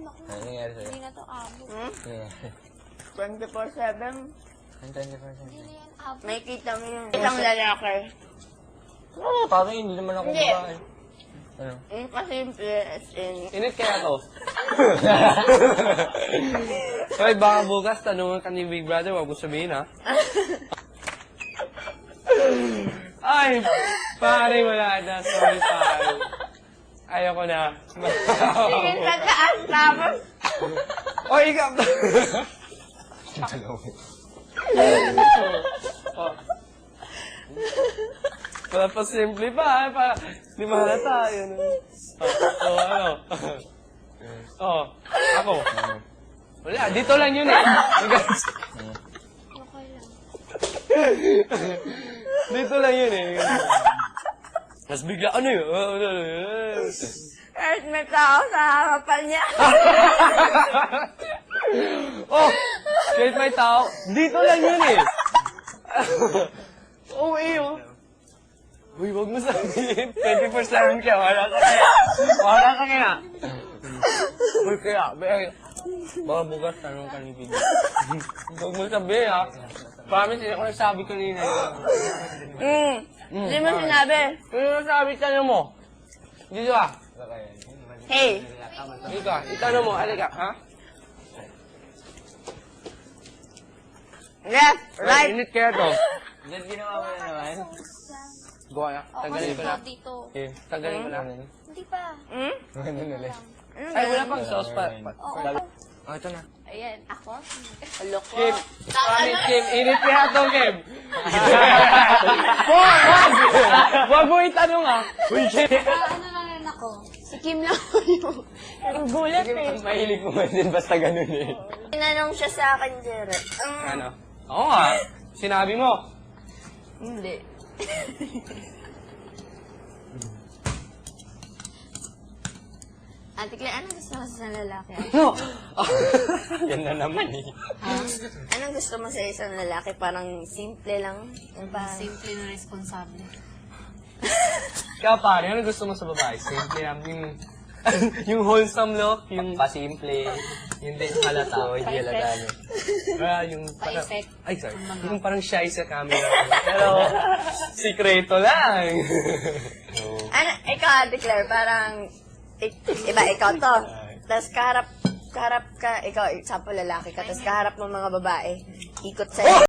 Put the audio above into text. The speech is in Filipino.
naku. Ano nangyari sa'yo? Hindi na to abot. 24/7. Ang 24/7. Hindi na yan abot. May kita mo yun. Isang lalaki. Oo, tama yun. Hindi naman ako Hindi. babae. Ano? Yung kasimple, as in. Init kaya to? Hoy, baka bukas tanungan ka ni Big Brother, wag mo sabihin ha. Ay, pare, wala na. Sorry, pare. Ayoko na. Tingin sa taas, tapos. O, ikaw. Oh. Wala pa simple pa, para di mahalata. Yun. Oh, ano? Oh, ako. Wala, dito lang yun eh. Okay lang. Dito lang yun eh. Tapos bigla, ano yun? Kahit may tao sa harapan niya. Oh, kahit may tao, dito lang yun eh. Oo eh, oh. Uy, wag mo sabihin. 24/7 ka, wala ka kaya. Wala ka kaya. Uy, kaya, baka bukas tanong ka ni Big. Wag mo sabihin, ha. Promise, hindi ako nagsabi kanina. Hindi mo sinabi. Ano nasabi, tanong mo? Dito ka. Hey. Dito ka, itanong mo, halika, ha? Left, right. Init kaya to. Diyan ginawa mo na naman. Gawa na, O, kasi tagalin ko na. dito. Okay, tagalin ko na. Hindi pa. Ano ulit? Ay, wala pang sauce pa. Oo. Oh, ito na. Ayan, ako. Loko. Kim, promise, Kim. Init kaya to, Kim. Wag! Wag mo itanong, ha. Uy, Kim. Ano na rin ako? Si Kim lang yung... Ang gulat eh. Mahilig mo man din basta ganun eh. Tinanong siya sa akin, Jared. Ano? Oo nga. Sinabi mo. Hindi. Ate Claire, anong gusto mo sa lalaki? No. Yan na naman eh. Anong gusto mo sa isang lalaki? Parang simple lang. Yung parang... Simple na responsable. Ikaw, pare, ano gusto mo sa babae? Simple lang. Yung wholesome look, yung pasimple, yung din halata. Oo, hindi halata niya. Yung parang... Pa-effect. Ay, sorry. Yung parang shy sa camera. Pero, sikreto lang. Ano, ikaw, Ate Claire, parang... Iba, ikaw to. Tapos kaharap ka, ikaw, example lalaki ka, tapos kaharap mo mga babae. Ikot sa'yo.